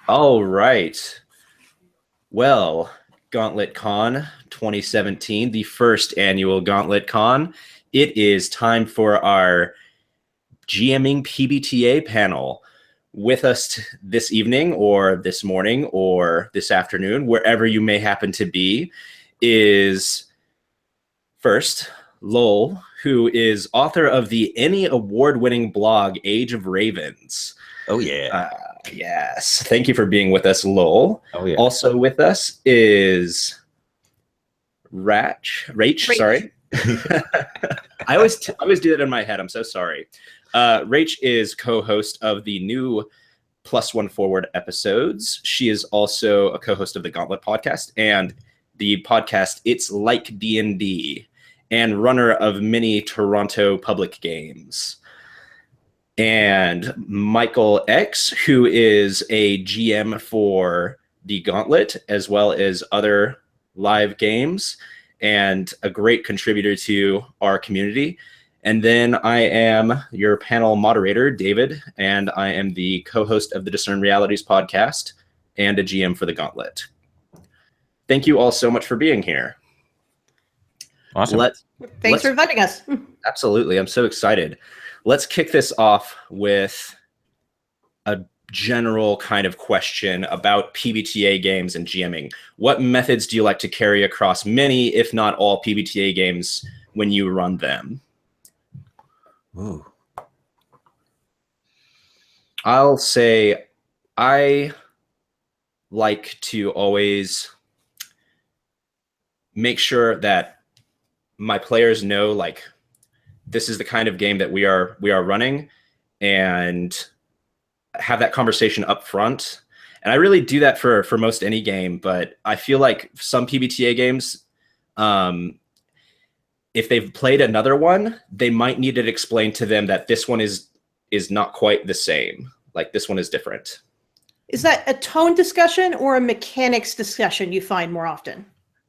All right. Well, Gauntlet Con 2017, the first annual Gauntlet Con. It is time for our GMing PbtA panel. With us this evening or this morning or this afternoon, wherever you may happen to be, is first Lowell, who is author of the Emmy award-winning blog Age of Ravens. Oh, yeah. Yes. Thank you for being with us, Lowell. Oh, yeah. Also with us is Rach. Sorry. I always do that in my head. I'm so sorry. Rach is co-host of the new Plus One Forward episodes. She is also a co-host of the Gauntlet podcast and the podcast It's Like D&D, and runner of many Toronto public games. And Michael X, who is a GM for the Gauntlet, as well as other live games, and a great contributor to our community. And then I am your panel moderator, David, and I am the co-host of the Discern Realities podcast and a GM for the Gauntlet. Thank you all so much for being here. Awesome. Thanks for inviting us. Absolutely. I'm so excited. Let's kick this off with a general kind of question about PbtA games and GMing. What methods do you like to carry across many, if not all, PbtA games when you run them? Ooh. I'll say I like to always make sure that my players know, like, this is the kind of game that we are running, and have that conversation up front. And I really do that for most any game, but I feel like some PbtA games, if they've played another one, they might need it explained to them that this one is not quite the same. Like, this one is different. Is that a tone discussion or a mechanics discussion you find more often?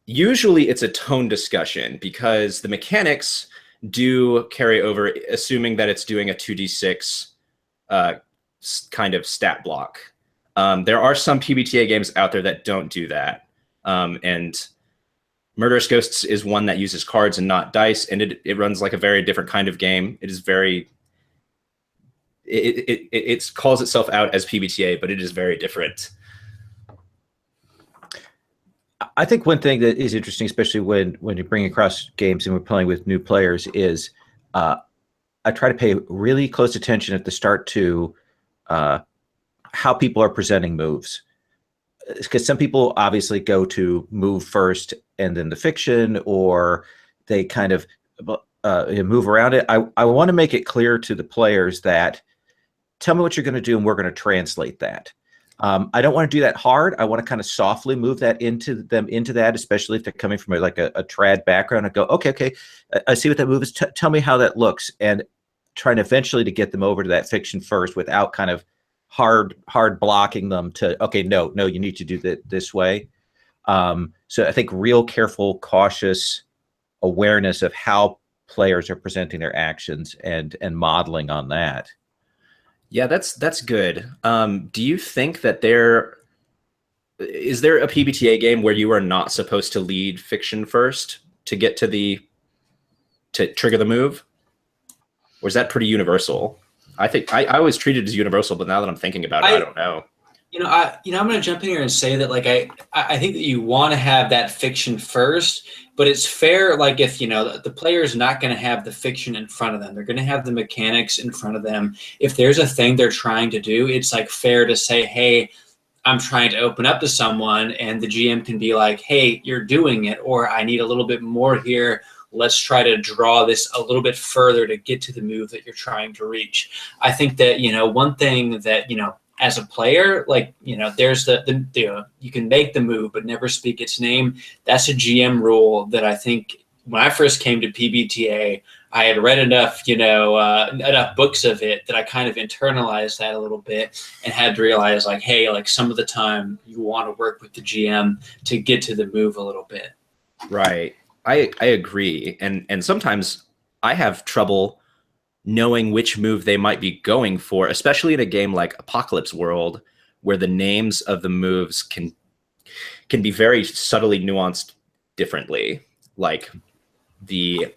Usually it's a tone discussion, because the mechanics do carry over, assuming that it's doing a 2d6 kind of stat block. There are some PbtA games out there that don't do that. And Murderous Ghosts is one that uses cards and not dice, and it runs like a very different kind of game. It is very... It calls itself out as PbtA, but it is very different. I think one thing that is interesting, especially when you bring across games and we're playing with new players, is I try to pay really close attention at the start to how people are presenting moves. Because some people obviously go to move first and then the fiction, or they kind of move around it. I want to make it clear to the players that, tell me what you're going to do and we're going to translate that. I don't want to do that hard. I want to kind of softly move that into that, especially if they're coming from a trad background, and go, okay, I see what that move is. Tell me how that looks, and trying eventually to get them over to that fiction first without kind of hard blocking them to, okay, no, you need to do that this way. So I think real careful, cautious awareness of how players are presenting their actions and modeling on that. Yeah, that's good. Do you think that is there a PbtA game where you are not supposed to lead fiction first to get to trigger the move? Or is that pretty universal? I think I always treat it as universal, but now that I'm thinking about it, I don't know. I'm going to jump in here and say that, like, I think that you want to have that fiction first, but it's fair, like, if, the player is not going to have the fiction in front of them, they're going to have the mechanics in front of them. If there's a thing they're trying to do, it's, like, fair to say, hey, I'm trying to open up to someone, and the GM can be like, hey, you're doing it, or I need a little bit more here. Let's try to draw this a little bit further to get to the move that you're trying to reach. I think that, one thing that, as a player, like, there's you can make the move but never speak its name. That's a GM rule that I think when I first came to PbtA, I had read enough, enough books of it that I kind of internalized that a little bit and had to realize, like, hey, like, some of the time you want to work with the GM to get to the move a little bit. Right. I agree. And sometimes I have trouble knowing which move they might be going for, especially in a game like Apocalypse World, where the names of the moves can be very subtly nuanced differently. Like the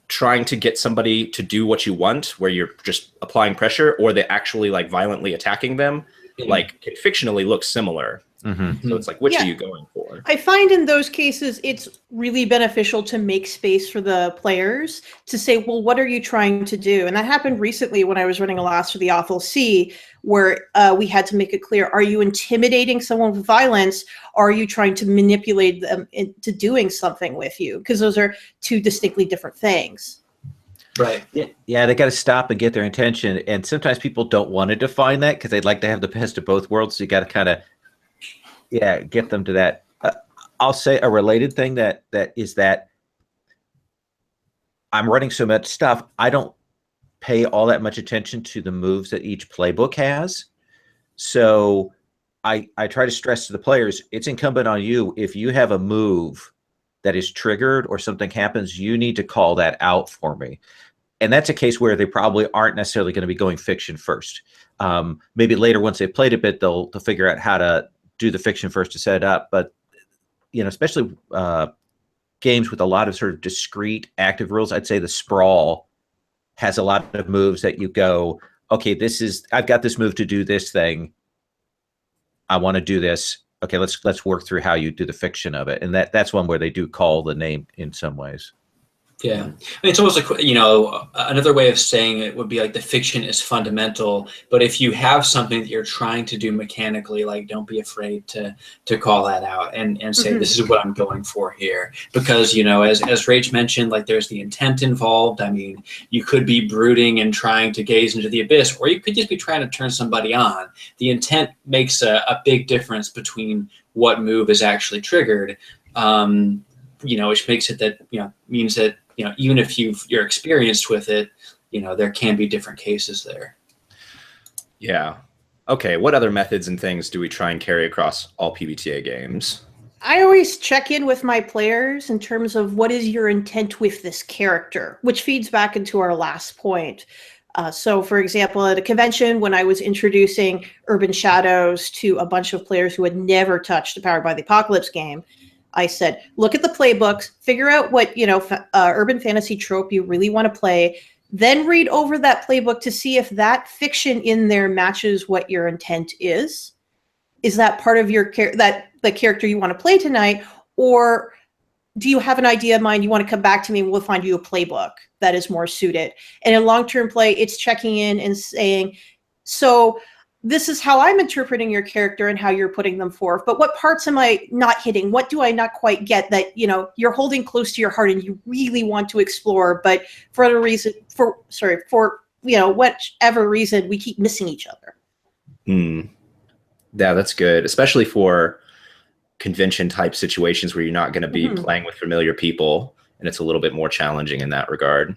trying to get somebody to do what you want, where you're just applying pressure, or they actually like violently attacking them, like can fictionally look similar. So it's like, which are you going for? I find in those cases, it's really beneficial to make space for the players to say, well, what are you trying to do? And that happened recently when I was running Alas for the Awful Sea, where we had to make it clear, are you intimidating someone with violence? Or are you trying to manipulate them into doing something with you? Because those are two distinctly different things. Right. Yeah, they got to stop and get their intention. And sometimes people don't want to define that because they'd like to have the best of both worlds. So you got to kind of, get them to that. I'll say a related thing that I'm running so much stuff, I don't pay all that much attention to the moves that each playbook has. So I try to stress to the players, it's incumbent on you. If you have a move that is triggered or something happens, you need to call that out for me. And that's a case where they probably aren't necessarily going to be going fiction first. Maybe later, once they've played a bit, they'll figure out how to do the fiction first to set it up. But, especially games with a lot of sort of discrete active rules, I'd say the Sprawl has a lot of moves that you go, okay, I've got this move to do this thing. I want to do this. Okay, let's work through how you do the fiction of it. And that's one where they do call the name in some ways. Yeah, I mean, it's almost like, another way of saying it would be like the fiction is fundamental, but if you have something that you're trying to do mechanically, like don't be afraid to call that out and say, this is what I'm going for here. Because, as Rach mentioned, like there's the intent involved. I mean, you could be brooding and trying to gaze into the abyss, or you could just be trying to turn somebody on. The intent makes a big difference between what move is actually triggered, which makes it that, means that, even if you're experienced with it, there can be different cases there. Yeah. Okay. What other methods and things do we try and carry across all PbtA games? I always check in with my players in terms of what is your intent with this character, which feeds back into our last point. So, for example, at a convention, when I was introducing Urban Shadows to a bunch of players who had never touched a Powered by the Apocalypse game, I said, look at the playbooks, figure out what, urban fantasy trope you really want to play, then read over that playbook to see if that fiction in there matches what your intent is. Is that part of your the character you want to play tonight? Or do you have an idea in mind? You want to come back to me and we'll find you a playbook that is more suited. And in long-term play, it's checking in and saying, so this is how I'm interpreting your character and how you're putting them forth. But what parts am I not hitting? What do I not quite get that, you're holding close to your heart and you really want to explore, but for other reason, whatever reason, we keep missing each other. Yeah, that's good. Especially for convention type situations where you're not going to be playing with familiar people. And it's a little bit more challenging in that regard.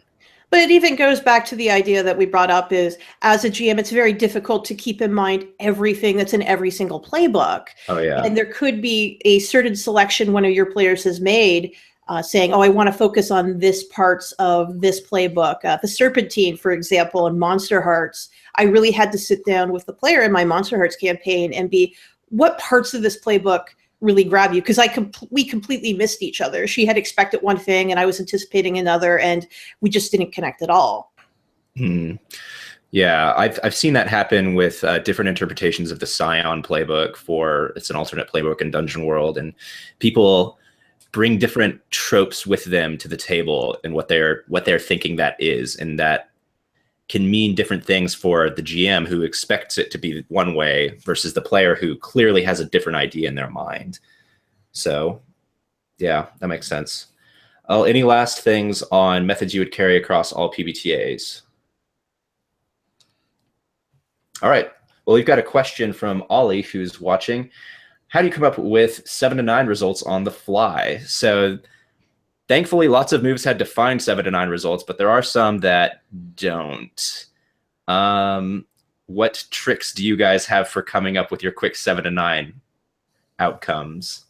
But it even goes back to the idea that we brought up is, as a GM, it's very difficult to keep in mind everything that's in every single playbook. Oh, yeah. And there could be a certain selection one of your players has made saying, I want to focus on this parts of this playbook. The Serpentine, for example, in Monster Hearts, I really had to sit down with the player in my Monster Hearts campaign and what parts of this playbook really grab you, because we completely missed each other. She had expected one thing and I was anticipating another, and we just didn't connect at all. Yeah, I've seen that happen with different interpretations of the Scion playbook. It's an alternate playbook in Dungeon World, and people bring different tropes with them to the table and what they're thinking that is, and that can mean different things for the GM who expects it to be one way versus the player who clearly has a different idea in their mind. So, yeah, that makes sense. Any last things on methods you would carry across all PbtAs? All right. Well, we've got a question from Ollie who's watching. How do you come up with 7 to 9 results on the fly? So thankfully, lots of moves had defined 7 to 9 results, but there are some that don't. What tricks do you guys have for coming up with your quick 7 to 9 outcomes?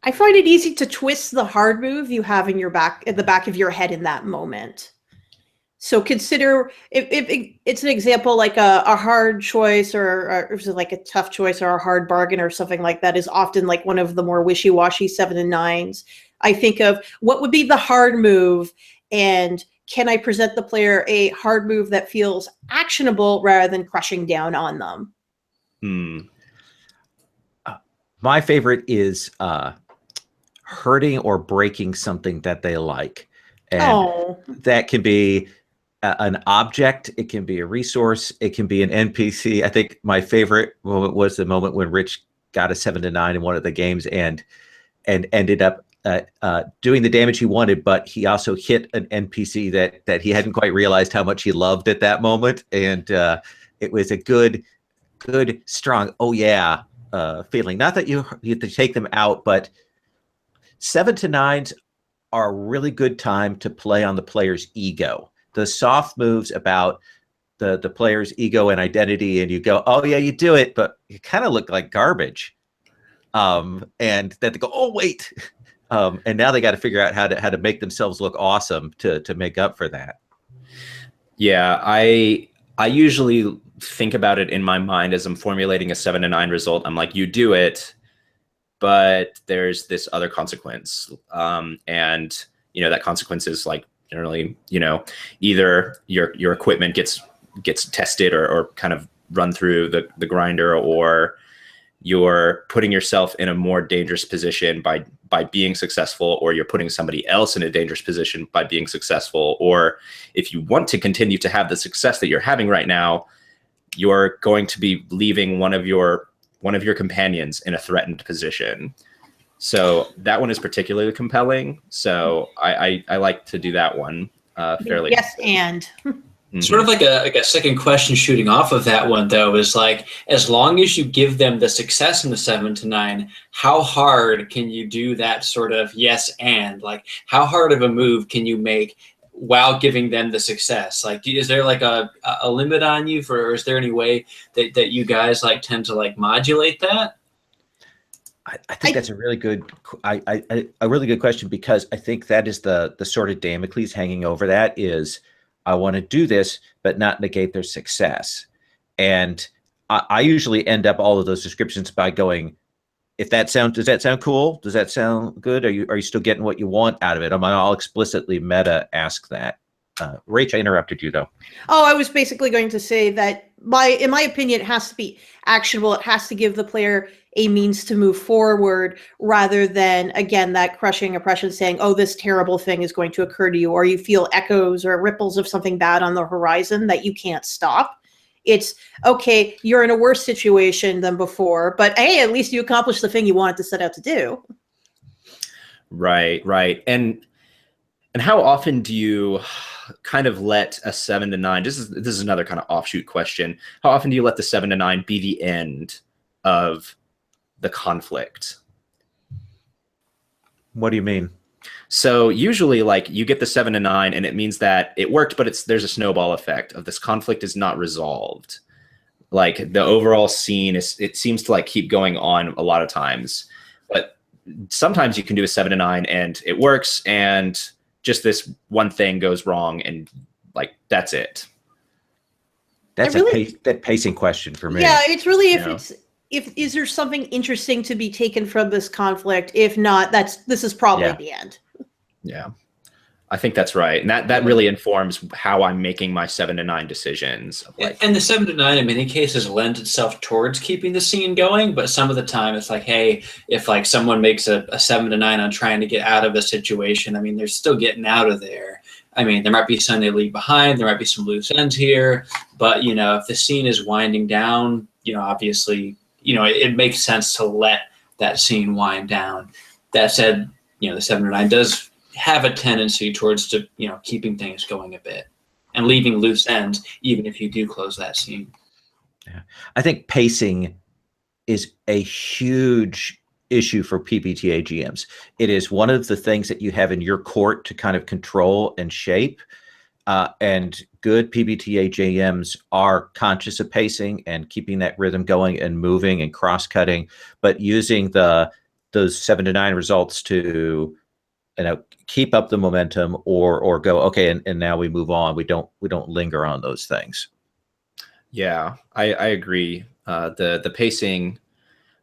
I find it easy to twist the hard move you have in the back of your head in that moment. So consider if it's an example like a hard choice or is it like a tough choice or a hard bargain or something like that is often like one of the more wishy-washy 7 and 9s. I think of what would be the hard move, and can I present the player a hard move that feels actionable rather than crushing down on them? My favorite is hurting or breaking something that they like. And that can be an object, it can be a resource, it can be an NPC. I think my favorite moment was the moment when Rich got a 7 to 9 in one of the games and ended up doing the damage he wanted, but he also hit an NPC that he hadn't quite realized how much he loved at that moment. And it was a good, strong, oh yeah, feeling. Not that you have to take them out, but 7 to 9s are a really good time to play on the player's ego. The soft moves about the player's ego and identity, and you go, oh yeah, you do it, but you kind of look like garbage. And then they go, oh wait, and now they got to figure out how to make themselves look awesome to make up for that. Yeah, I usually think about it in my mind as I'm formulating a 7 to 9 result. I'm like, you do it, but there's this other consequence, and that consequence is like generally, either your equipment gets tested or kind of run through the grinder, or you're putting yourself in a more dangerous position by being successful, or you're putting somebody else in a dangerous position by being successful. Or if you want to continue to have the success that you're having right now, you're going to be leaving one of your companions in a threatened position. So that one is particularly compelling. So I like to do that one fairly. Yes, and sort of like a second question shooting off of that one, though, is like, as long as you give them the success in the 7 to 9, how hard can you do that sort of yes and? Like, how hard of a move can you make while giving them the success? Like, is there like a limit on you or is there any way that you guys like tend to like modulate that? I think that's a really good question, because I think that is the sort of Damocles hanging over that is, I want to do this, but not negate their success. And I usually end up all of those descriptions by going, does that sound cool? Does that sound good? Are you still getting what you want out of it? I'll explicitly meta ask that. Rach, I interrupted you though. Oh, I was basically going to say that in my opinion, it has to be actionable. It has to give the player a means to move forward rather than, again, that crushing oppression saying, oh, this terrible thing is going to occur to you, or you feel echoes or ripples of something bad on the horizon that you can't stop. It's, okay, you're in a worse situation than before, but hey, at least you accomplished the thing you wanted to set out to do. Right. And how often do you kind of let a 7 to 9, this is another kind of offshoot question, how often do you let the 7 to 9 be the end of the conflict? What do you mean? So usually, like, you get the 7 to 9 and it means that it worked, but there's a snowball effect of this conflict is not resolved. Like, the overall scene it seems to like keep going on a lot of times, but sometimes you can do a 7 to 9 and it works, and just this one thing goes wrong, and like that's it. That's that pacing question for me. Yeah, it's really if is there something interesting to be taken from this conflict? If not, this is probably the end. Yeah, I think that's right, and that really informs how I'm making my 7 to 9 decisions. And the 7 to 9 in many cases lends itself towards keeping the scene going, but some of the time it's like, hey, if like someone makes a 7 to 9 on trying to get out of a situation, I mean, they're still getting out of there. I mean, there might be some they leave behind, there might be some loose ends here, but if the scene is winding down, obviously, it makes sense to let that scene wind down. That said, the 7 to 9 does have a tendency towards keeping things going a bit and leaving loose ends, even if you do close that scene. Yeah. I think pacing is a huge issue for PbtA GMs. It is one of the things that you have in your court to kind of control and shape. And good PbtA GMs are conscious of pacing and keeping that rhythm going and moving and cross-cutting, but using those 7 to 9 results to keep up the momentum, or go, okay, and now we move on. We don't linger on those things. Yeah, I agree. The pacing,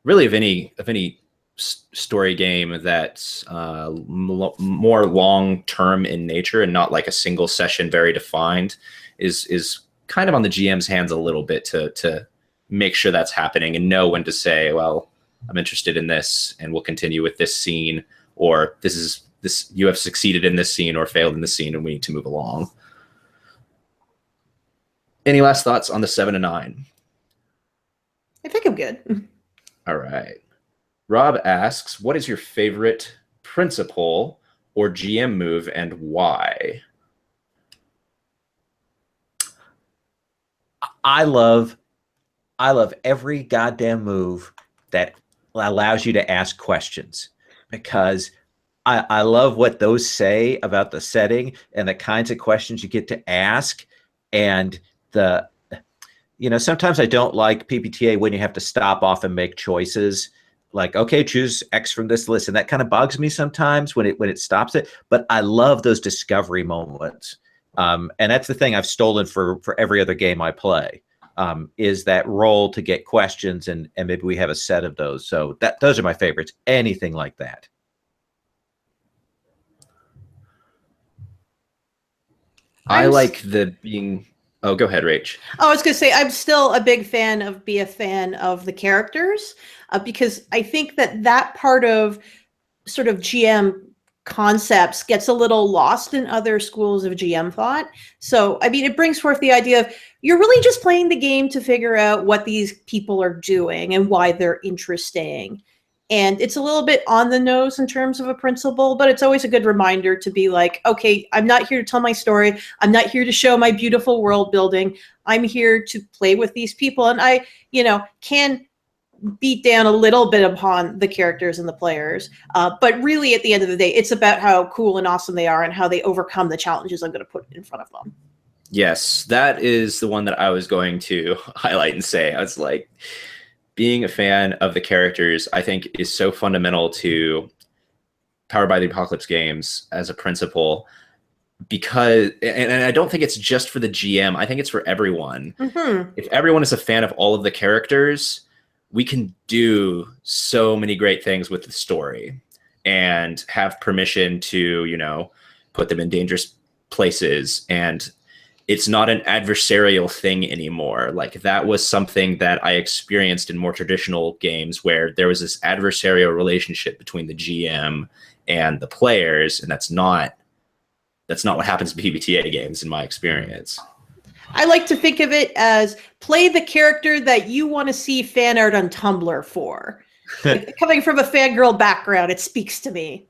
really, of any story game that's more long term in nature and not like a single session, very defined, is kind of on the GM's hands a little bit to make sure that's happening and know when to say, well, I'm interested in this and we'll continue with this scene, or this you have succeeded in this scene or failed in this scene and we need to move along. Any last thoughts on the 7 to 9? I think I'm good. All right. Rob asks, what is your favorite principle or GM move and why? I love every goddamn move that allows you to ask questions, because I love what those say about the setting and the kinds of questions you get to ask. And sometimes I don't like PbtA when you have to stop off and make choices. Like, okay, choose X from this list. And that kind of bugs me sometimes when it stops it. But I love those discovery moments. And that's the thing I've stolen for every other game I play, is that roll to get questions. And maybe we have a set of those. So those are my favorites. Anything like that. I like the being... Oh, go ahead, Rach. Oh, I was going to say, I'm still a big fan of the characters, because I think that part of sort of GM concepts gets a little lost in other schools of GM thought. So, I mean, it brings forth the idea of you're really just playing the game to figure out what these people are doing and why they're interesting. And it's a little bit on the nose in terms of a principle, but it's always a good reminder to be like, okay, I'm not here to tell my story. I'm not here to show my beautiful world building. I'm here to play with these people. And I, can beat down a little bit upon the characters and the players. But really, at the end of the day, it's about how cool and awesome they are and how they overcome the challenges I'm going to put in front of them. Yes, that is the one that I was going to highlight and say. I was like, being a fan of the characters, I think, is so fundamental to Powered by the Apocalypse games as a principle, because, and I don't think it's just for the GM, I think it's for everyone. Mm-hmm. If everyone is a fan of all of the characters, we can do so many great things with the story and have permission to, put them in dangerous places, and it's not an adversarial thing anymore. Like, that was something that I experienced in more traditional games where there was this adversarial relationship between the GM and the players, and that's not what happens in PbtA games in my experience. I like to think of it as play the character that you want to see fan art on Tumblr for. Coming from a fangirl background, it speaks to me.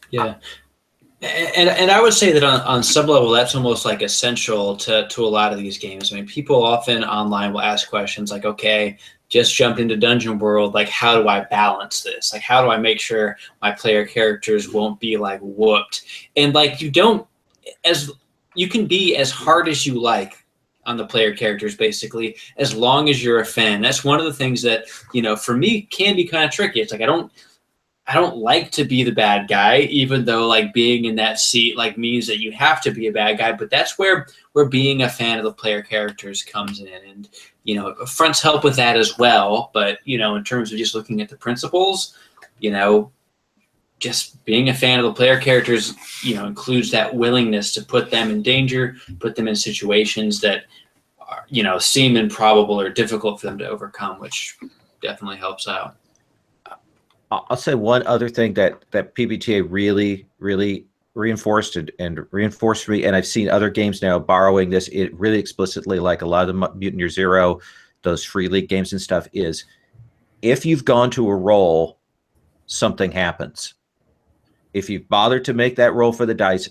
Yeah. And I would say that on some level, that's almost like essential to a lot of these games. I mean, people often online will ask questions like, okay, just jumped into Dungeon World. Like, how do I balance this? Like, how do I make sure my player characters won't be like whooped? And like, you can be as hard as you like on the player characters, basically, as long as you're a fan. That's one of the things that, for me can be kind of tricky. It's like, I don't like to be the bad guy, even though like being in that seat like means that you have to be a bad guy. But that's where being a fan of the player characters comes in, and fronts help with that as well. But in terms of just looking at the principles, just being a fan of the player characters, includes that willingness to put them in danger, put them in situations that are, seem improbable or difficult for them to overcome, which definitely helps out. I'll say one other thing that PbtA really, really reinforced for me, and I've seen other games now borrowing this it really explicitly, like a lot of the Mutant Year Zero, those free league games and stuff, is if you've gone to a roll, something happens. If you've bothered to make that roll for the dice,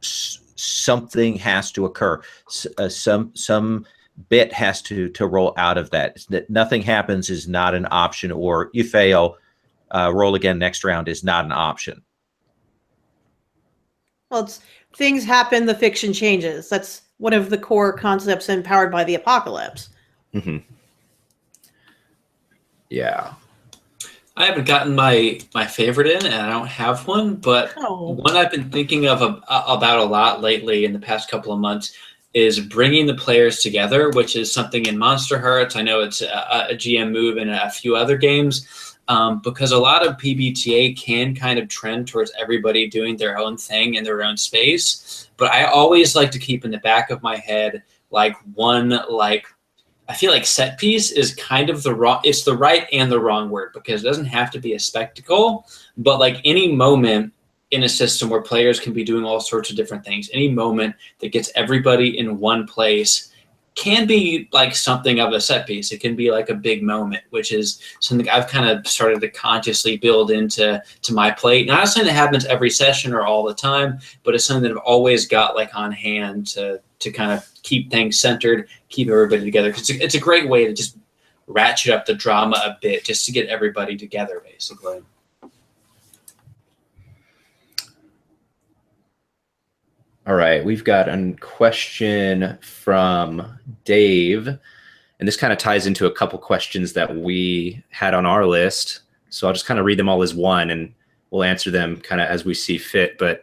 something has to occur. Some bit has to roll out of that. That nothing happens is not an option, or you fail. Roll again next round is not an option. Well, things happen, the fiction changes. That's one of the core concepts in Powered by the Apocalypse. Mm-hmm. Yeah. I haven't gotten my favorite in, and I don't have one, but one I've been thinking of about a lot lately in the past couple of months is bringing the players together, which is something in Monster Hearts. I know it's a GM move in a few other games, because a lot of PbtA can kind of trend towards everybody doing their own thing in their own space. But I always like to keep in the back of my head like one I feel like set piece is kind of it's the right and the wrong word, because it doesn't have to be a spectacle, but like any moment in a system where players can be doing all sorts of different things, any moment that gets everybody in one place can be like something of a set piece. It can be like a big moment, which is something I've kind of started to consciously build into my plate. Not something that happens every session or all the time, but it's something that I've always got like on hand to kind of keep things centered, keep everybody together. It's a great way to just ratchet up the drama a bit, just to get everybody together, basically. All right, we've got a question from Dave, and this kind of ties into a couple questions that we had on our list. So I'll just kind of read them all as one, and we'll answer them kind of as we see fit. But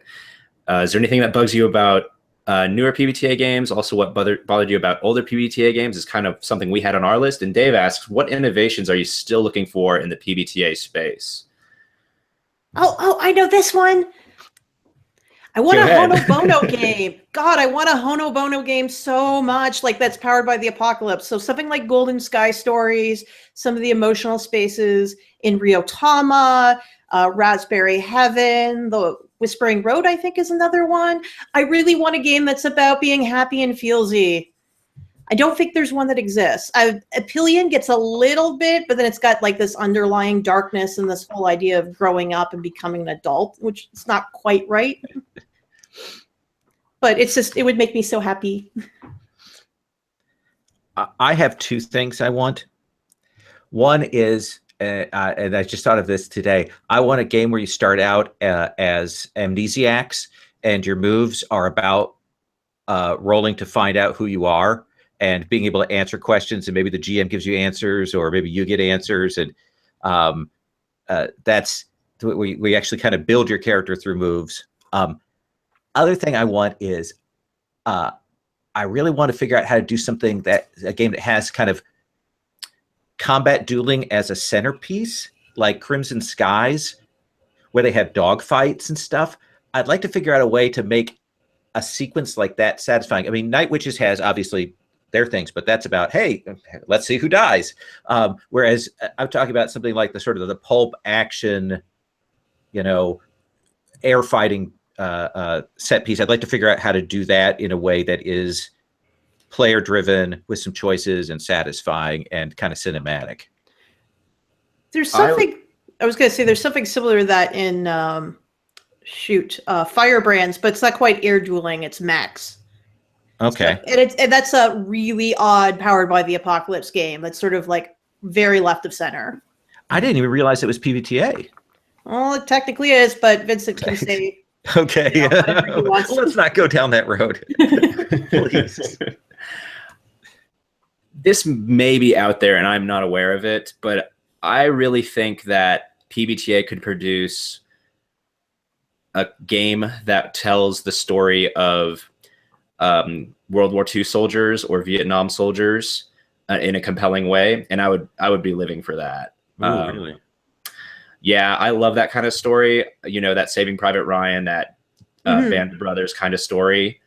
is there anything that bugs you about newer PbtA games? Also, what bothered you about older PbtA games is kind of something we had on our list. And Dave asks, what innovations are you still looking for in the PbtA space? Oh, I know this one. I want a Hono Bono game. God, I want a Hono Bono game so much, like that's powered by the apocalypse. So something like Golden Sky Stories, some of the emotional spaces in Ryotama, Raspberry Heaven, the Whispering Road, I think, is another one. I really want a game that's about being happy and feelsy. I don't think there's one that exists. Apillion gets a little bit, but then it's got like this underlying darkness and this whole idea of growing up and becoming an adult, which is not quite right. But it's just, it would make me so happy. I have two things I want. One is, and I just thought of this today, I want a game where you start out as amnesiacs and your moves are about rolling to find out who you are and being able to answer questions, and maybe the GM gives you answers or maybe you get answers. And that's, we actually kind of build your character through moves. Other thing I want is I really want to figure out how to do something a game that has kind of combat dueling as a centerpiece, like Crimson Skies, where they have dogfights and stuff. I'd like to figure out a way to make a sequence like that satisfying. I mean, Night Witches has obviously their things, but that's about, hey, let's see who dies. Whereas I'm talking about something like the sort of the pulp action, air fighting set piece. I'd like to figure out how to do that in a way that is player driven with some choices and satisfying and kind of cinematic. There's something I was going to say. There's something similar to that in Firebrands, but it's not quite air dueling. It's Max. Okay. So, and that's a really odd Powered by the Apocalypse game. That's sort of like very left of center. I didn't even realize it was PbtA. Well, it technically is, but Vincent can say. Okay. Let's not go down that road. Please. This may be out there and I'm not aware of it, but I really think that PbtA could produce a game that tells the story of World War II soldiers or Vietnam soldiers in a compelling way, and I would be living for that. Ooh, really? Yeah, I love that kind of story. That Saving Private Ryan, that Band of Brothers kind of story.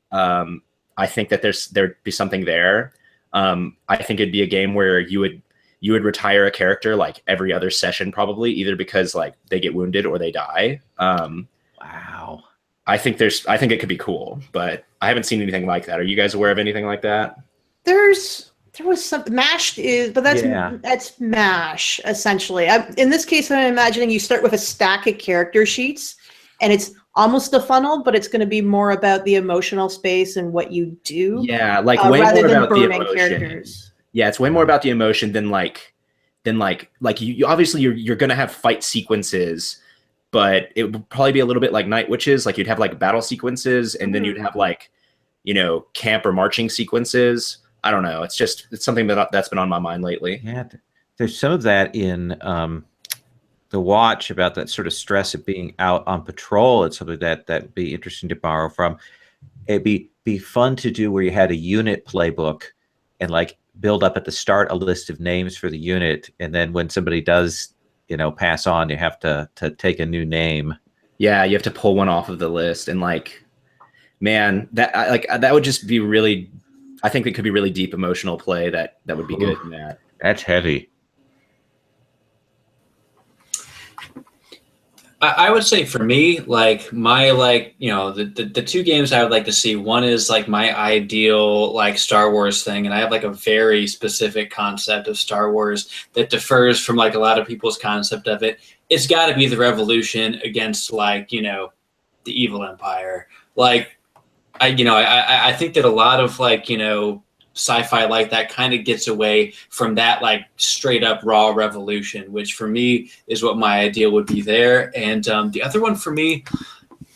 I think that there'd be something there. I think it'd be a game where you would retire a character like every other session, probably, either because like they get wounded or they die. Wow. I think it could be cool, but I haven't seen anything like that. Are you guys aware of anything like that? There was some MASH but that's MASH essentially. In this case, I'm imagining you start with a stack of character sheets, and it's almost a funnel, but it's going to be more about the emotional space and what you do. Yeah, like way rather more than about the burning emotion. characters. Yeah, it's way more about the emotion than you obviously you're going to have fight sequences, but it would probably be a little bit like Night Witches. Like you'd have like battle sequences, and then you'd have like, camp or marching sequences. I don't know. It's something that's been on my mind lately. Yeah, there's some of that in watch about that sort of stress of being out on patrol. It's something that'd be interesting to borrow from. It'd be fun to do where you had a unit playbook and like build up at the start a list of names for the unit, and then when somebody does, pass on, you have to take a new name. Yeah, you have to pull one off of the list, and like, man, that would just be really. I think it could be really deep emotional play that would be good in that. That's heavy. I would say for me, like my the two games I would like to see. One is like my ideal like Star Wars thing, and I have like a very specific concept of Star Wars that differs from like a lot of people's concept of it. It's got to be the revolution against like the evil empire. Like I think that a lot of like sci-fi like that kind of gets away from that like straight up raw revolution, which for me is what my ideal would be there. And the other one for me,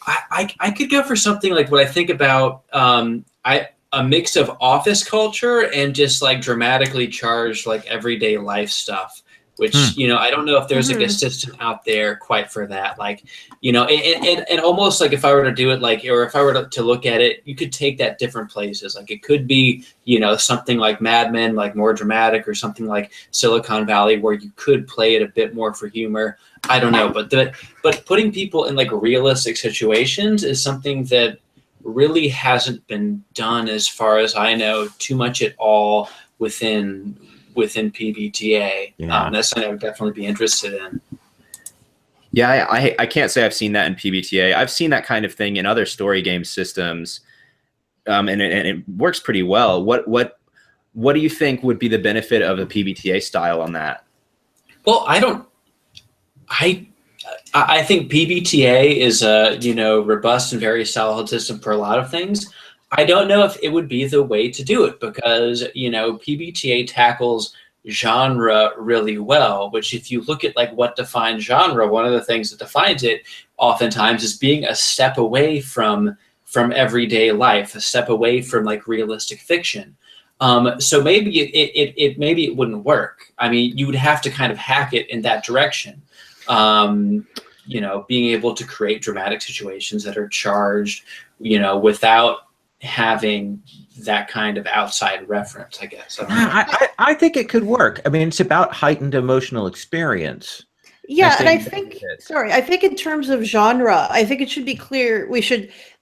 I could go for something like what I think about a mix of office culture and just like dramatically charged like everyday life stuff, which I don't know if there's like a system out there quite for that. Like, and almost like if I were to do it like, or if I were to look at it, you could take that different places. Like it could be, something like Mad Men, like more dramatic, or something like Silicon Valley, where you could play it a bit more for humor. I don't know, but putting people in like realistic situations is something that really hasn't been done, as far as I know, too much at all within PbtA. Yeah. That's something I would definitely be interested in. Yeah, I can't say I've seen that in PbtA. I've seen that kind of thing in other story game systems, and it works pretty well. What do you think would be the benefit of a PbtA style on that? Well, I think PbtA is a robust and very solid system for a lot of things. I don't know if it would be the way to do it, because PbtA tackles genre really well, which if you look at like what defines genre, one of the things that defines it oftentimes is being a step away from everyday life, a step away from like realistic fiction. So maybe it wouldn't work. I mean, you would have to kind of hack it in that direction. Being able to create dramatic situations that are charged, without having that kind of outside reference, I guess. I think it could work. I mean, it's about heightened emotional experience. Yeah, and I think in terms of genre, I think it should be clear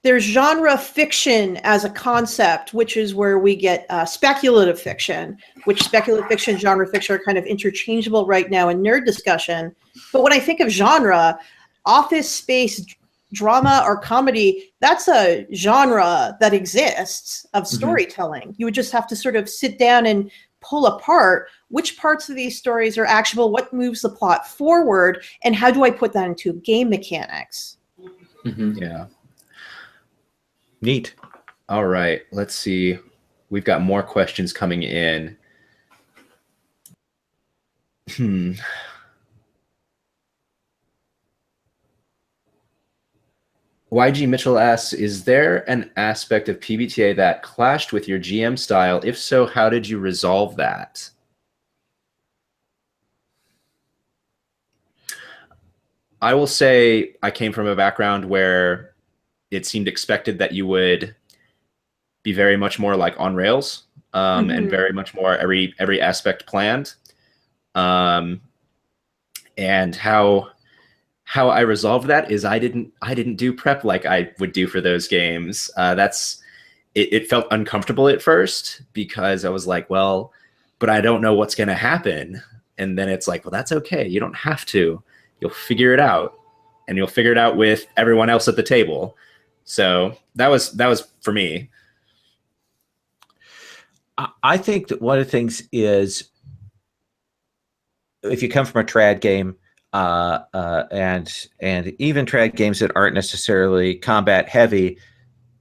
there's genre fiction as a concept, which is where we get speculative fiction, which speculative fiction, genre fiction are kind of interchangeable right now in nerd discussion. But when I think of genre, office space drama or comedy, that's a genre that exists of storytelling. You would just have to sort of sit down and pull apart which parts of these stories are actionable, what moves the plot forward, and how do I put that into game mechanics? Yeah. Neat. All right, let's see. We've got more questions coming in. YG Mitchell asks, is there an aspect of PbtA that clashed with your GM style? If so, how did you resolve that? I will say I came from a background where it seemed expected that you would be very much more like on rails, and very much more every aspect planned. And how I resolved that is I didn't do prep like I would do for those games. It felt uncomfortable at first, because I was like, well, but I don't know what's going to happen. And then it's like, well, that's okay. You don't have to. You'll figure it out, and you'll figure it out with everyone else at the table. So that was for me. I think that one of the things is, if you come from a trad game, and even trad games that aren't necessarily combat heavy,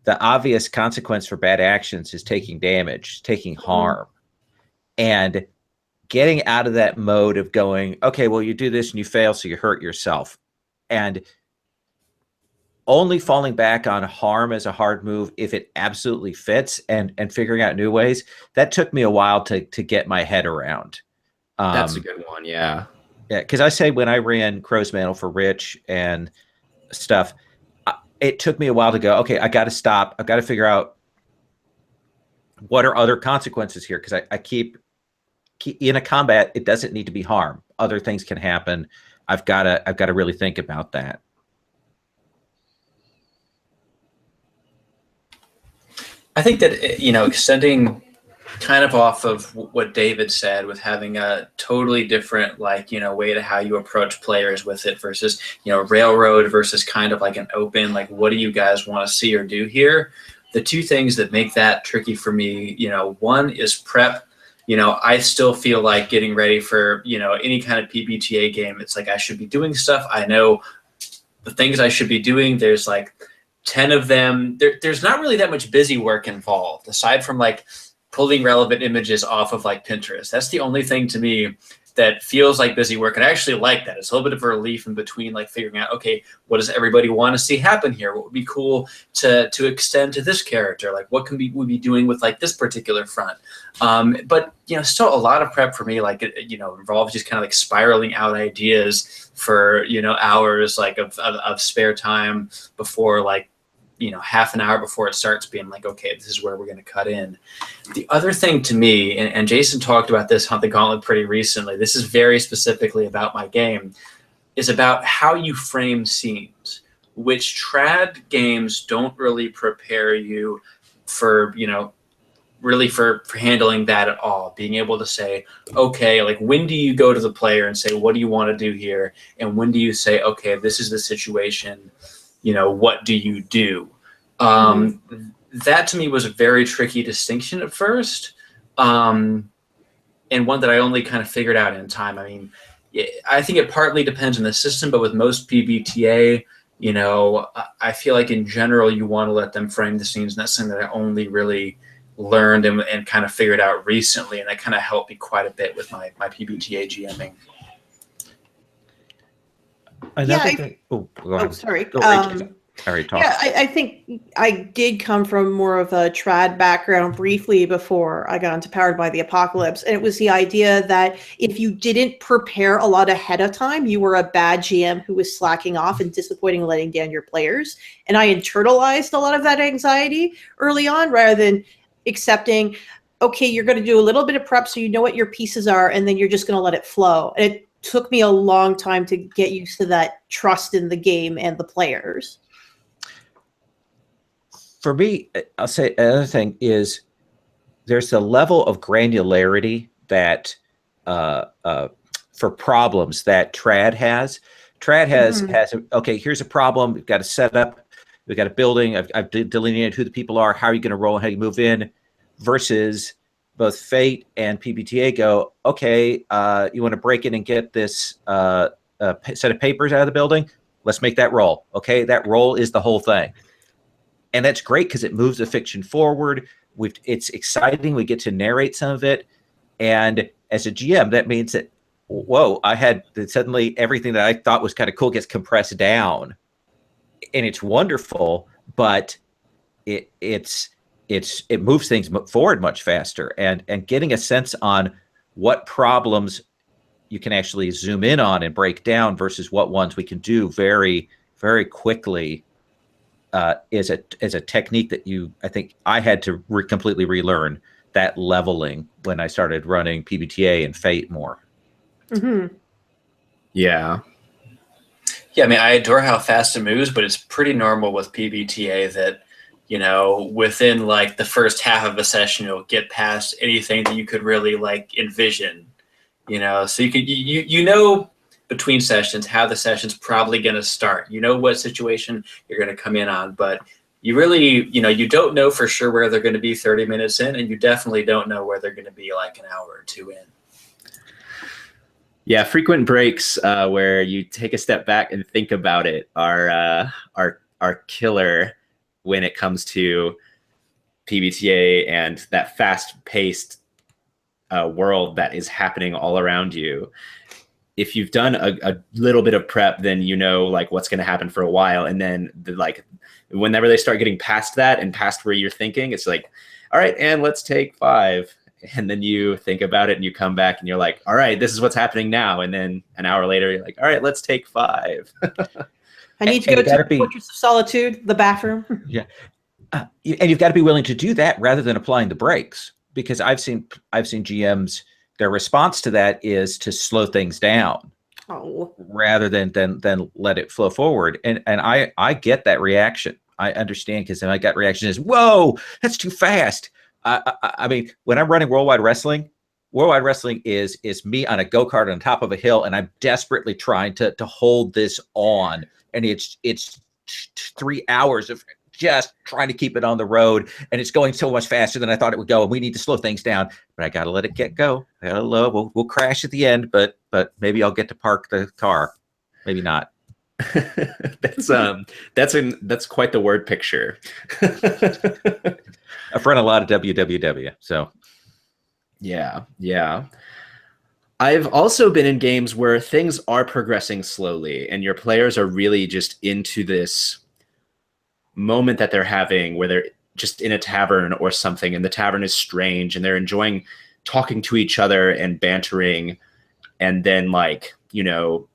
the obvious consequence for bad actions is taking damage, taking harm, and getting out of that mode of going, okay, well, you do this and you fail, so you hurt yourself, and only falling back on harm as a hard move if it absolutely fits, and figuring out new ways. That took me a while to get my head around. That's a good one. Yeah. Yeah, because I say when I ran Crow's Mantle for Rich and stuff, it took me a while to go, okay, I got to stop. I've got to figure out what are other consequences here, because I keep in a combat, it doesn't need to be harm. Other things can happen. I've got to really think about that. I think that, you know, extending kind of off of what David said, with having a totally different, like, you know, way to how you approach players with it versus, you know, railroad versus kind of like an open, like, what do you guys want to see or do here? The two things that make that tricky for me, you know, one is prep. You know, I still feel like getting ready for, you know, any kind of PbtA game, it's like I should be doing stuff. I know the things I should be doing. There's like 10 of them. There's not really that much busy work involved, aside from like pulling relevant images off of like Pinterest. That's the only thing to me that feels like busy work. And I actually like that. It's a little bit of a relief in between, like figuring out, okay, what does everybody want to see happen here? What would be cool to extend to this character? Like, what can we be doing with like this particular front? But, you know, still a lot of prep for me, like, you know, involves just kind of like spiraling out ideas for, you know, hours like of spare time before, like, you know, half an hour before it starts, being like, okay, this is where we're going to cut in. The other thing to me, and Jason talked about this on the Gauntlet pretty recently, this is very specifically about my game, is about how you frame scenes, which trad games don't really prepare you for, you know, really for handling that at all. Being able to say, okay, like, when do you go to the player and say, what do you want to do here? And when do you say, okay, this is the situation, you know, what do you do? That to me was a very tricky distinction at first, and one that I only kind of figured out in time. I mean, I think it partly depends on the system, but with most PbtA, you know, I feel like in general you want to let them frame the scenes, and that's something that I only really learned and kind of figured out recently, and that kind of helped me quite a bit with my PbtA GMing. Another thing. Sorry. I already talked. Yeah, I think I did come from more of a trad background briefly before I got into Powered by the Apocalypse. And it was the idea that if you didn't prepare a lot ahead of time, you were a bad GM who was slacking off and disappointing, letting down your players. And I internalized a lot of that anxiety early on, rather than accepting, okay, you're going to do a little bit of prep so you know what your pieces are, and then you're just going to let it flow. And it took me a long time to get used to that trust in the game and the players. For me, I'll say another thing is there's a level of granularity that for problems that trad has. Trad has okay, here's a problem. We've got a setup. We've got a building. I've delineated who the people are. How are you going to roll and how you move in? Versus both Fate and PbtA go, okay, you want to break in and get this set of papers out of the building? Let's make that roll. Okay, that roll is the whole thing. And that's great because it moves the fiction forward. It's exciting. We get to narrate some of it. And as a GM, that means that, whoa, suddenly everything that I thought was kind of cool gets compressed down. And it's wonderful, but it moves things forward much faster. And getting a sense on what problems you can actually zoom in on and break down versus what ones we can do very, very quickly is a technique that I think I had to completely relearn that leveling when I started running PbtA and Fate more. Yeah. Yeah, I mean, I adore how fast it moves, but it's pretty normal with PbtA that, you know, within like the first half of a session, you'll get past anything that you could really like envision, you know, so you know, between sessions, how the session's probably going to start. You know what situation you're going to come in on, but you really, you know, you don't know for sure where they're going to be 30 minutes in, and you definitely don't know where they're going to be like an hour or two in. Yeah, frequent breaks where you take a step back and think about it are killer when it comes to PbtA and that fast-paced world that is happening all around you. If you've done a little bit of prep, then you know like what's going to happen for a while, and then whenever they start getting past that and past where you're thinking, it's like, all right, and let's take 5, and then you think about it and you come back and you're like, all right, this is what's happening now. And then an hour later, you're like, all right, let's take 5. I need to go to the Fortress of Solitude, the bathroom. Yeah. And you've got to be willing to do that rather than applying the brakes, because I've seen GMs, their response to that is to slow things down rather than let it flow forward. And I get that reaction. I understand, because my gut reaction is, whoa, that's too fast. I mean, when I'm running Worldwide Wrestling is me on a go-kart on top of a hill, and I'm desperately trying to hold this on. And it's 3 hours of just trying to keep it on the road, and it's going so much faster than I thought it would go, and we need to slow things down. But I got to let it go. We'll crash at the end, but maybe I'll get to park the car. Maybe not. That's quite the word picture. I've run a lot of WWW, so yeah. I've also been in games where things are progressing slowly, and your players are really just into this moment that they're having, where they're just in a tavern or something, and the tavern is strange, and they're enjoying talking to each other and bantering, and then, like, you know,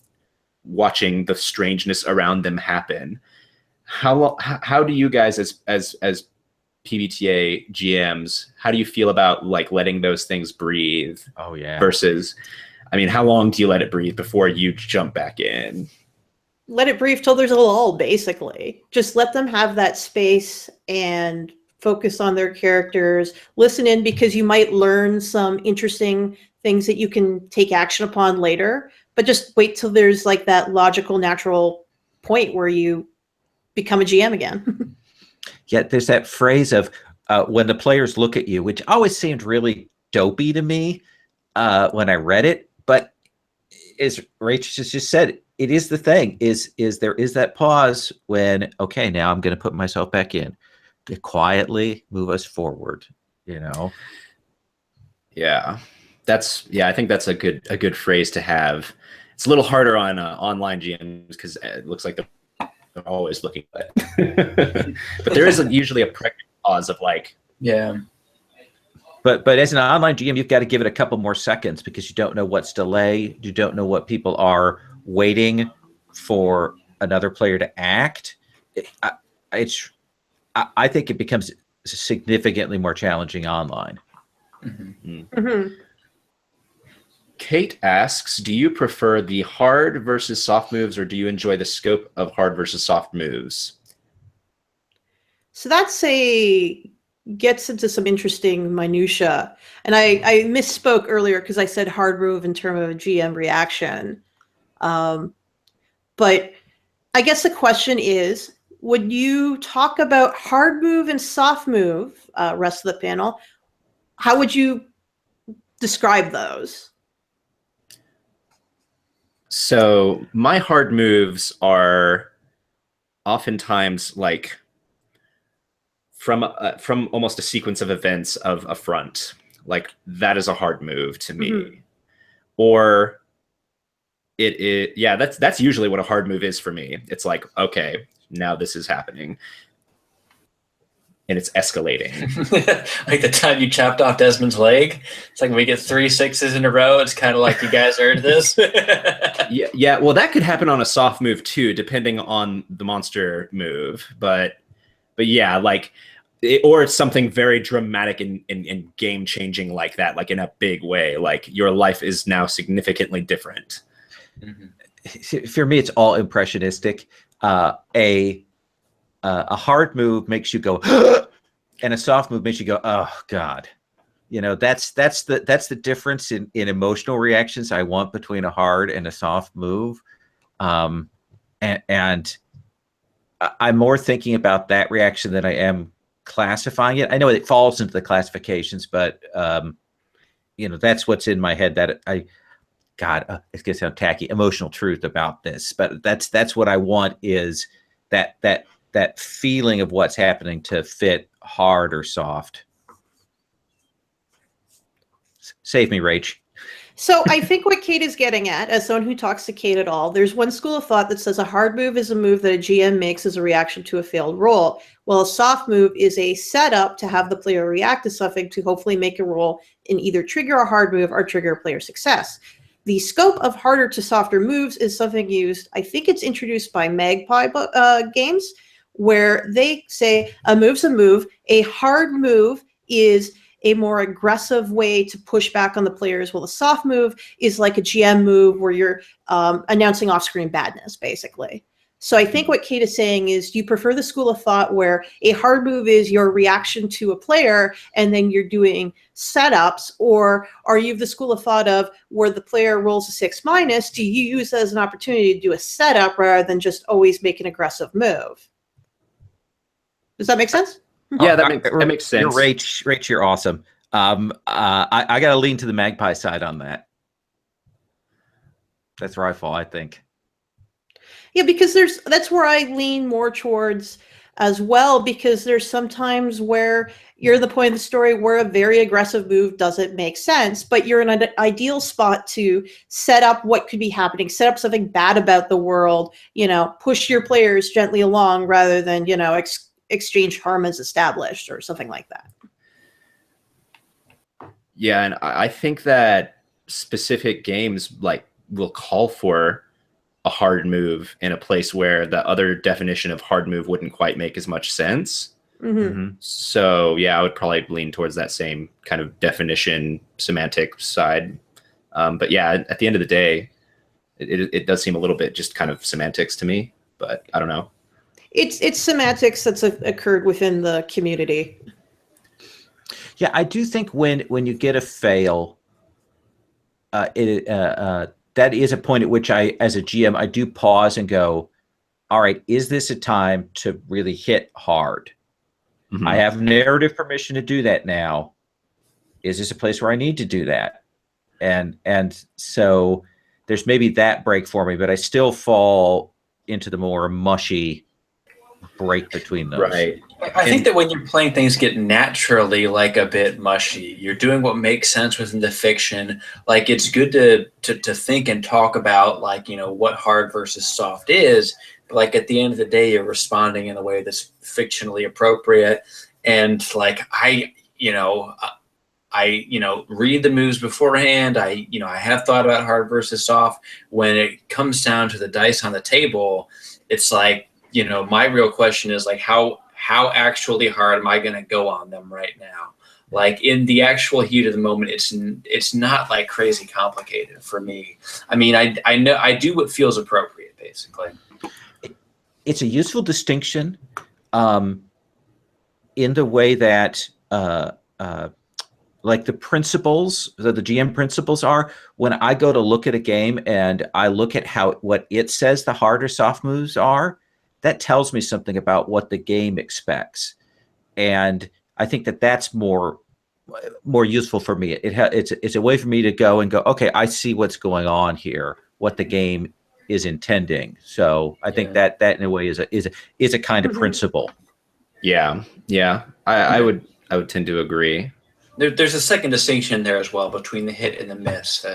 watching the strangeness around them happen. How do you guys as PbtA GMs, how do you feel about, like, letting those things breathe? Oh yeah. Versus, I mean, how long do you let it breathe before you jump back in? Let it breathe till there's a lull, basically. Just let them have that space and focus on their characters. Listen in, because you might learn some interesting things that you can take action upon later. But just wait till there's, like, that logical, natural point where you become a GM again. Yeah, there's that phrase of when the players look at you, which always seemed really dopey to me when I read it. But as Rachel just said, it is the thing, is there is that pause when, okay, now I'm going to put myself back in to quietly move us forward, you know? Yeah, I think that's a good phrase to have. It's a little harder on online GMs, because it looks like they're always looking at it. But there is usually a pregnant pause of, like, Yeah. But as an online GM, you've got to give it a couple more seconds, because you don't know what's delay. You don't know what people are waiting for another player to act. I think it becomes significantly more challenging online. Mm-hmm. Mm-hmm. Kate asks, do you prefer the hard versus soft moves, or do you enjoy the scope of hard versus soft moves? So gets into some interesting minutia. And I misspoke earlier, because I said hard move in terms of a GM reaction. But I guess the question is, would you talk about hard move and soft move, rest of the panel? How would you describe those? So my hard moves are oftentimes, like, from almost a sequence of events of a front. Like, that is a hard move to me. Mm-hmm. Or that's usually what a hard move is for me. It's like, okay, now this is happening, and it's escalating. Like the time you chopped off Desmond's leg. It's like, when we get 3 6s in a row, it's kind of like, you guys earned this. Yeah. Well, that could happen on a soft move too, depending on the monster move. But yeah, like, or it's something very dramatic and game changing like that, like in a big way. Like, your life is now significantly different. Mm-hmm. For me, it's all impressionistic. A hard move makes you go, and a soft move makes you go, oh God. You know, that's the difference in emotional reactions I want between a hard and a soft move. And I'm more thinking about that reaction than I am classifying it. I know it falls into the classifications, but you know, that's what's in my head, that it's gonna sound tacky, emotional truth about this, but that's what I want, is that feeling of what's happening to fit hard or soft. Save me, Rach. So I think what Kate is getting at, as someone who talks to Kate at all, there's one school of thought that says a hard move is a move that a GM makes as a reaction to a failed roll, while a soft move is a setup to have the player react to something to hopefully make a roll and either trigger a hard move or trigger a player success. The scope of harder to softer moves is something used, I think it's introduced by Magpie games, where they say a move's a move. A hard move is a more aggressive way to push back on the players, while a soft move is like a GM move where you're announcing off-screen badness, basically. So I think what Kate is saying is, do you prefer the school of thought where a hard move is your reaction to a player and then you're doing setups, or are you the school of thought of where the player rolls a 6-, do you use it as an opportunity to do a setup rather than just always make an aggressive move? Does that make sense? Yeah, that makes sense. Rach, you're awesome. I got to lean to the Magpie side on that. That's where I fall, I think. Yeah, because that's where I lean more towards as well, because there's sometimes where you're the point of the story where a very aggressive move doesn't make sense, but you're in an ideal spot to set up what could be happening, set up something bad about the world, push your players gently along rather than, exchange harm as established or something like that. Yeah, and I think that specific games will call for a hard move in a place where the other definition of hard move wouldn't quite make as much sense. Mm-hmm. So yeah, I would probably lean towards that same kind of definition semantic side. But yeah, at the end of the day, it does seem a little bit just kind of semantics to me, but I don't know. It's semantics that's occurred within the community. Yeah, I do think when you get a fail, that is a point at which I, as a GM, I do pause and go, all right, is this a time to really hit hard? Mm-hmm. I have narrative permission to do that now. Is this a place where I need to do that? And so there's maybe that break for me, but I still fall into the more mushy break between those. Right. I think that when you're playing, things get naturally a bit mushy. You're doing what makes sense within the fiction. It's good to think and talk about what hard versus soft is. But at the end of the day, you're responding in a way that's fictionally appropriate. And I read the moves beforehand. I have thought about hard versus soft. When it comes down to the dice on the table, it's my real question is how actually hard am I going to go on them right now? In the actual heat of the moment, it's not crazy complicated for me. I mean, I know I do what feels appropriate, basically. It's a useful distinction in the way that the principles, the GM principles are, when I go to look at a game and I look at what it says the hard or soft moves are, that tells me something about what the game expects. And I think that's more useful for me. It's a way for me to go, okay, I see what's going on here, what the game is intending. So I think that in a way is a kind of principle. Yeah. I would tend to agree. There's a second distinction there as well between the hit and the miss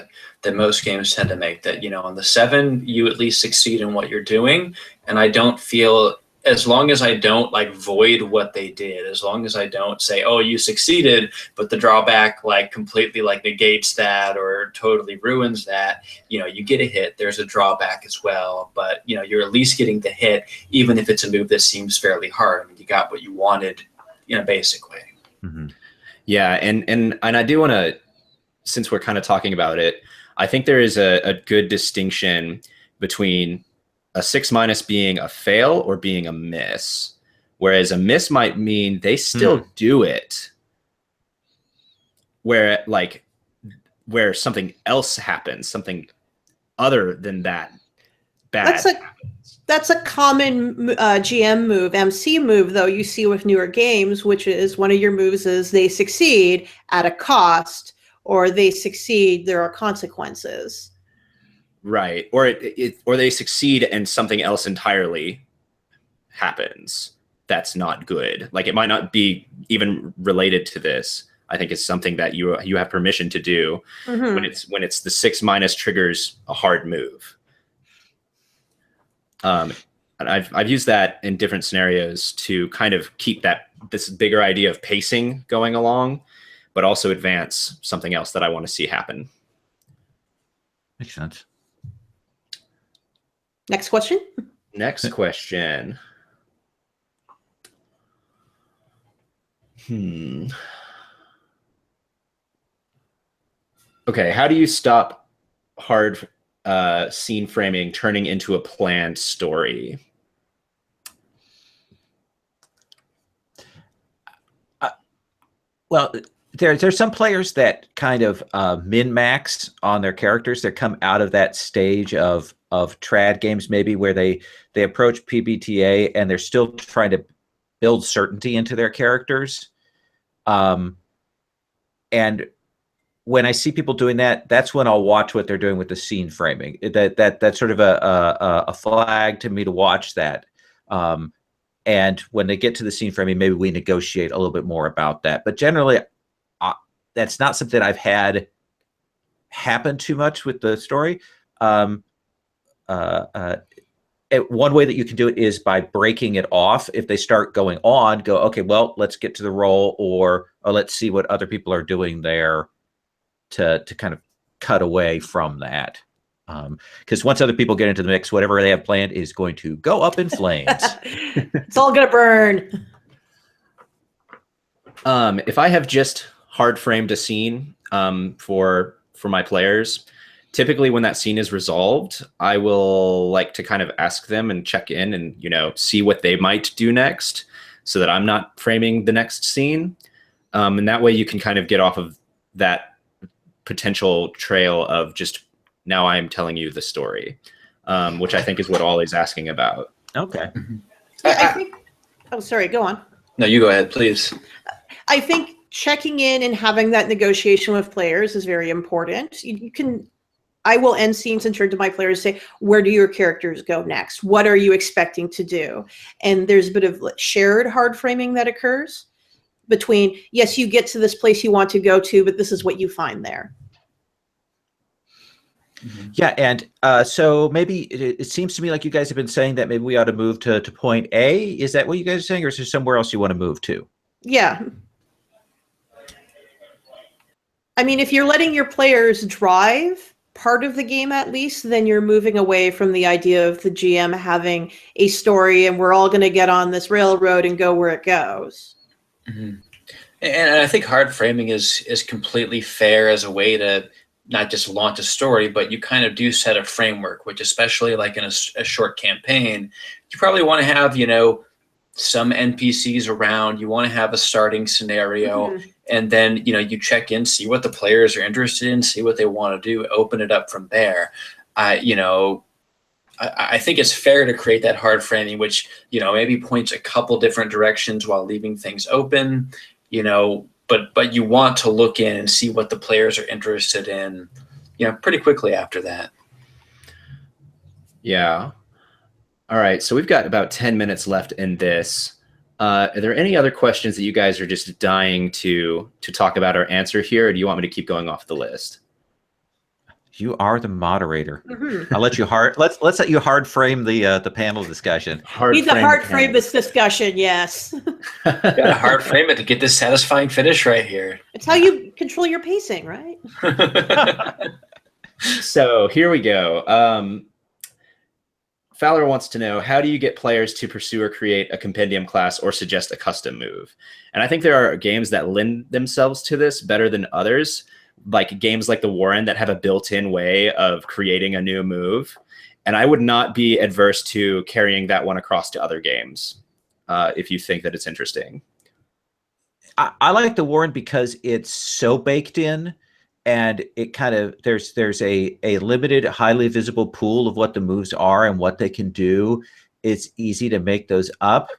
that most games tend to make. That on the 7, you at least succeed in what you're doing, and I don't feel, as long as I don't void what they did, as long as I don't say, oh, you succeeded, but the drawback completely negates that or totally ruins that. You get a hit, there's a drawback as well, but you're at least getting the hit, even if it's a move that seems fairly hard. I mean, you got what you wanted, basically. Mm-hmm. Yeah, and I do want to, since we're kind of talking about it, I think there is a good distinction between a 6- being a fail or being a miss, whereas a miss might mean they still do it, where something else happens, something other than that bad. That's a common GM move, MC move, though, you see with newer games, which is one of your moves is they succeed at a cost, or they succeed, there are consequences. Right. Or or they succeed and something else entirely happens that's not good. It might not be even related to this, I think is something that you have permission to do when it's the 6- triggers a hard move. And I've used that in different scenarios to kind of keep this bigger idea of pacing going along, but also advance something else that I want to see happen. Makes sense. Next question. Next question. Okay, how do you stop hard scene framing turning into a planned story? Well, there's some players that kind of min-max on their characters that come out of that stage of trad games, maybe where they approach PbtA and they're still trying to build certainty into their characters. And when I see people doing that, that's when I'll watch what they're doing with the scene framing. That's sort of a flag to me to watch that. And when they get to the scene framing, maybe we negotiate a little bit more about that. But generally, that's not something I've had happen too much with the story. One way that you can do it is by breaking it off. If they start going on, go, okay, well, let's get to the roll, or let's see what other people are doing there to kind of cut away from that. Because once other people get into the mix, whatever they have planned is going to go up in flames. It's all gonna burn. If I have just hard framed a scene for my players, typically when that scene is resolved, I will like to kind of ask them and check in and see what they might do next, so that I'm not framing the next scene, and that way you can kind of get off of that potential trail of just, now I am telling you the story, which I think is what Ollie's asking about. Okay. I think. Oh, sorry. Go on. No, you go ahead, please. I think checking in and having that negotiation with players is very important. You can. I will end scenes and turn to my players and say, where do your characters go next? What are you expecting to do? And there's a bit of shared hard framing that occurs between, yes, you get to this place you want to go to, but this is what you find there. Yeah, and so maybe it seems to me like you guys have been saying that maybe we ought to move to point A. Is that what you guys are saying, or is there somewhere else you want to move to? Yeah. I mean, if you're letting your players drive part of the game at least, then you're moving away from the idea of the GM having a story and we're all going to get on this railroad and go where it goes. Mm-hmm. And I think hard framing is completely fair as a way to not just launch a story, but you kind of do set a framework, which especially like in a short campaign, you probably want to have, some NPCs around. You want to have a starting scenario, and then, you check in, see what the players are interested in, see what they want to do, open it up from there. I think it's fair to create that hard framing, which, maybe points a couple different directions while leaving things open, but you want to look in and see what the players are interested in, pretty quickly after that. Yeah. All right. So we've got about 10 minutes left in this. Are there any other questions that you guys are just dying to talk about or answer here, or do you want me to keep going off the list? You are the moderator. I'll let you let's let you hard frame the panel discussion. Need to hard frame this discussion, yes. Gotta hard frame it to get this satisfying finish right here. It's how you control your pacing, right? So here we go. Fowler wants to know, how do you get players to pursue or create a compendium class or suggest a custom move? And I think there are games that lend themselves to this better than others, like games like the Warren that have a built-in way of creating a new move. And I would not be adverse to carrying that one across to other games if you think that it's interesting. I like the Warren because it's so baked in, and it kind of there's a limited, highly visible pool of what the moves are and what they can do. It's easy to make those up.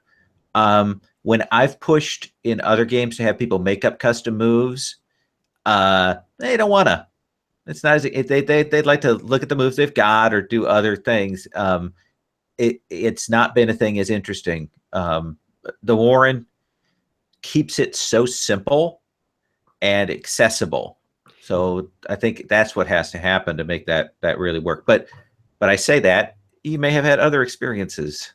When I've pushed in other games to have people make up custom moves, they don't want to. It's not as they'd like to look at the moves they've got or do other things. It's not been a thing as interesting. The Warren keeps it so simple and accessible. So I think that's what has to happen to make that really work. But I say that you may have had other experiences.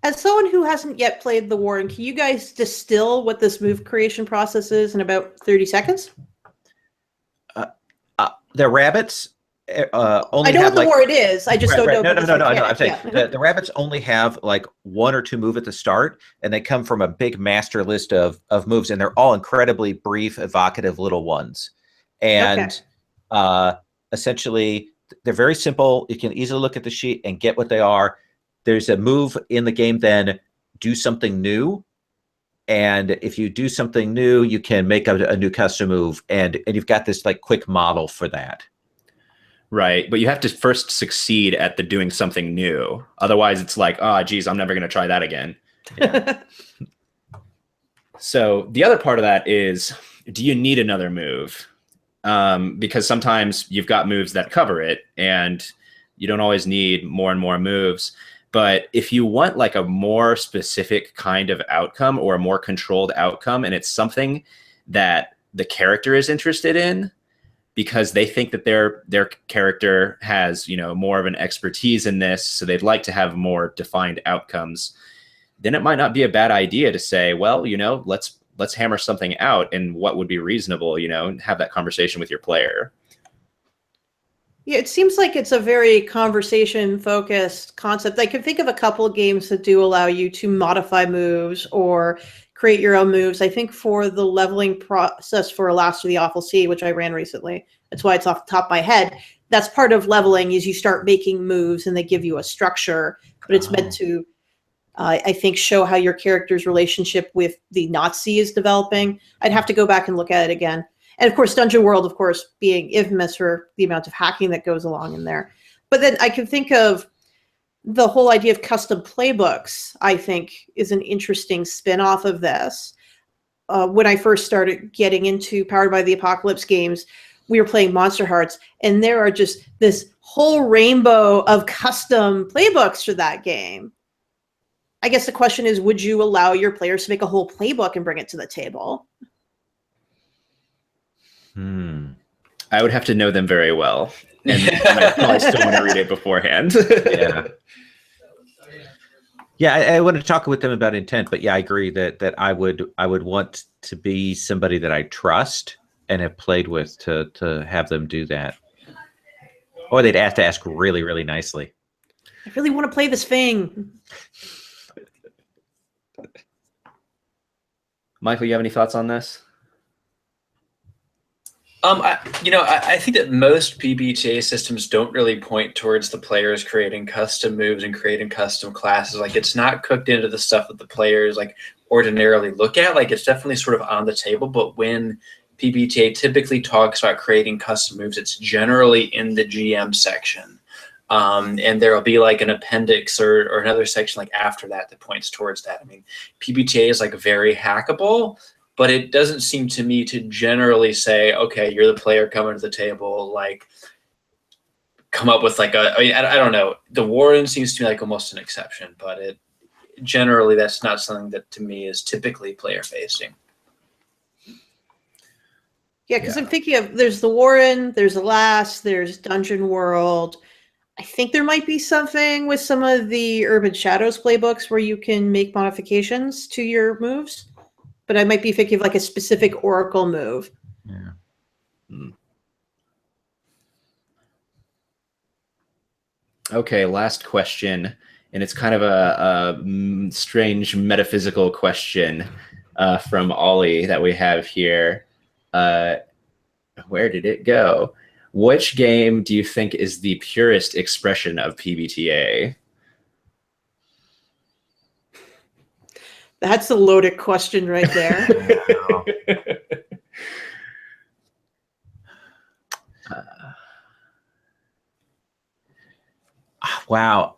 As someone who hasn't yet played the Warren, can you guys distill what this move creation process is in about 30 seconds? The rabbits only I know have what the word is. I just don't know. No. I'm saying Yeah. the rabbits only have like 1 or 2 moves at the start, and they come from a big master list of moves, and they're all incredibly brief, evocative little ones. And essentially, they're very simple. You can easily look at the sheet and get what they are. There's a move in the game, then do something new. And if you do something new, you can make a new custom move, and you've got this like quick model for that. Right, but you have to first succeed at the doing something new. Otherwise, it's like, oh, geez, I'm never going to try that again. Yeah. So the other part of that is, do you need another move? Because sometimes you've got moves that cover it, and you don't always need more and more moves. But if you want like a more specific kind of outcome or a more controlled outcome, and it's something that the character is interested in, because they think that their character has, more of an expertise in this, so they'd like to have more defined outcomes, then it might not be a bad idea to say, well, let's hammer something out, and what would be reasonable, and have that conversation with your player. Yeah, it seems like it's a very conversation-focused concept. I can think of a couple of games that do allow you to modify moves or create your own moves. I think for the leveling process for Alas to the Awful Sea, which I ran recently, that's why it's off the top of my head, that's part of leveling is you start making moves and they give you a structure, but it's meant to, I think, show how your character's relationship with the Nazi is developing. I'd have to go back and look at it again. And of course, Dungeon World, of course, being infamous for the amount of hacking that goes along in there. But then I can think of the whole idea of custom playbooks, I think, is an interesting spin-off of this. When I first started getting into Powered by the Apocalypse games, we were playing Monster Hearts, and there are just this whole rainbow of custom playbooks for that game. I guess the question is, would you allow your players to make a whole playbook and bring it to the table? I would have to know them very well, and I probably still want to read it beforehand. Yeah, I want to talk with them about intent, but yeah, I agree that I would want to be somebody that I trust and have played with to have them do that, or they'd have to ask really, really nicely. I really want to play this thing. Michael, you have any thoughts on this? I think that most PbtA systems don't really point towards the players creating custom moves and creating custom classes. Like, it's not cooked into the stuff that the players like ordinarily look at. Like, it's definitely sort of on the table, but when PbtA typically talks about creating custom moves, it's generally in the GM section. And there'll be like an appendix or another section like after that points towards that. I mean, PbtA is like very hackable, but it doesn't seem to me to generally say, okay, you're the player coming to the table, like come up with like I don't know. The Warren seems to me like almost an exception, but generally that's not something that to me is typically player facing. Yeah, because I'm thinking of, there's the Warren, there's Alas, there's Dungeon World. I think there might be something with some of the Urban Shadows playbooks where you can make modifications to your moves. But I might be thinking of like a specific Oracle move. Yeah. Okay, last question, and it's kind of a strange metaphysical question from Ollie that we have here. Where did it go? Which game do you think is the purest expression of PbtA? That's a loaded question right there. Wow.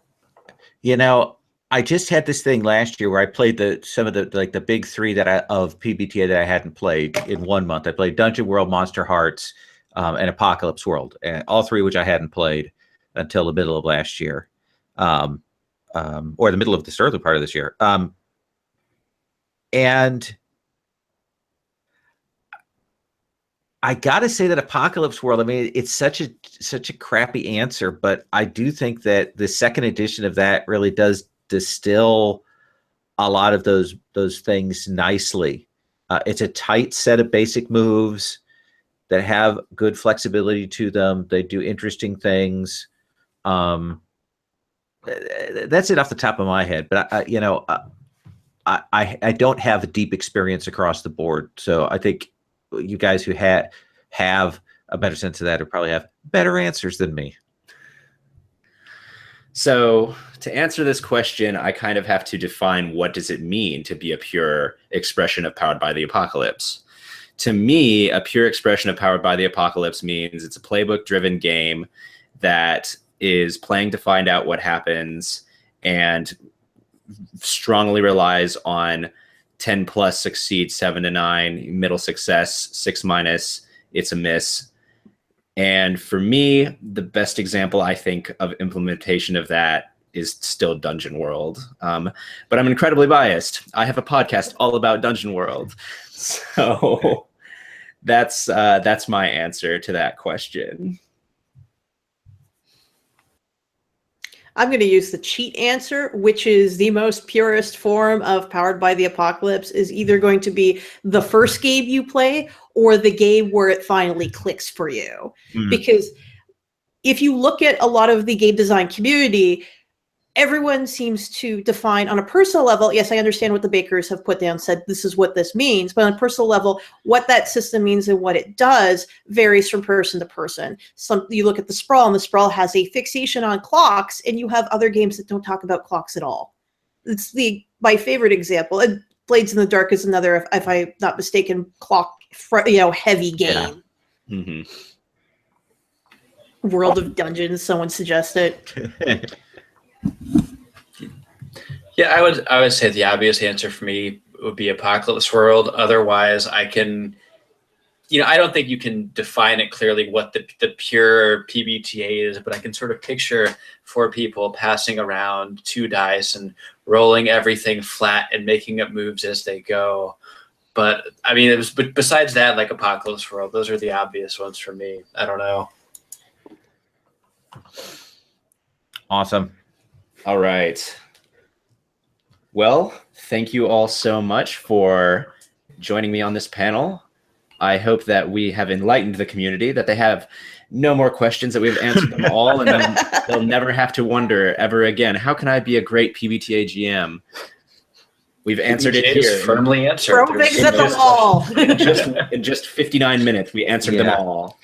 I just had this thing last year where I played some of the big three of PbtA that I hadn't played in 1 month. I played Dungeon World, Monster Hearts, and Apocalypse World, and all three which I hadn't played until the middle of last year, or the middle of this early part of this year. And I gotta say that Apocalypse World. I mean, it's such a crappy answer, but I do think that the second edition of that really does distill a lot of those things nicely. It's a tight set of basic moves that have good flexibility to them. They do interesting things. That's it off the top of my head, but I don't have a deep experience across the board, so I think you guys who have a better sense of that would probably have better answers than me. So to answer this question, I kind of have to define what does it mean to be a pure expression of Powered by the Apocalypse. To me, a pure expression of Powered by the Apocalypse means it's a playbook-driven game that is playing to find out what happens and strongly relies on 10 plus succeed, 7 to 9, middle success, 6 minus, it's a miss. And for me, the best example I think of implementation of that is still Dungeon World. But I'm incredibly biased. I have a podcast all about Dungeon World. So that's my answer to that question. I'm going to use the cheat answer, which is the most purest form of Powered by the Apocalypse, is either going to be the first game you play or the game where it finally clicks for you. Mm. Because if you look at a lot of the game design community, everyone seems to define on a personal level, yes, I understand what the Bakers have put down, said this is what this means, but on a personal level, what that system means and what it does varies from person to person. You look at the Sprawl, and the Sprawl has a fixation on clocks, and you have other games that don't talk about clocks at all. It's my favorite example. And Blades in the Dark is another, if I'm not mistaken, clock heavy game. Yeah. Mm-hmm. World of Dungeons, someone suggested. Yeah, I would say the obvious answer for me would be Apocalypse World. Otherwise, I don't think you can define it clearly what the pure PbtA is, but I can sort of picture 4 people passing around 2 dice and rolling everything flat and making up moves as they go. But I mean, but besides that, like Apocalypse World, those are the obvious ones for me. I don't know. Awesome. All right. Well, thank you all so much for joining me on this panel. I hope that we have enlightened the community, that they have no more questions, that we've answered them all, and then they'll never have to wonder ever again, how can I be a great PbtA GM? We've answered it here. Firmly answered. Throw things at the wall. In just 59 minutes, we answered them all.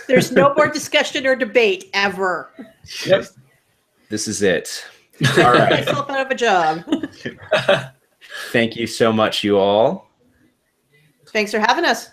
There's no more discussion or debate ever. Yep. This is it. All right. Myself out of a job. Thank you so much, you all. Thanks for having us.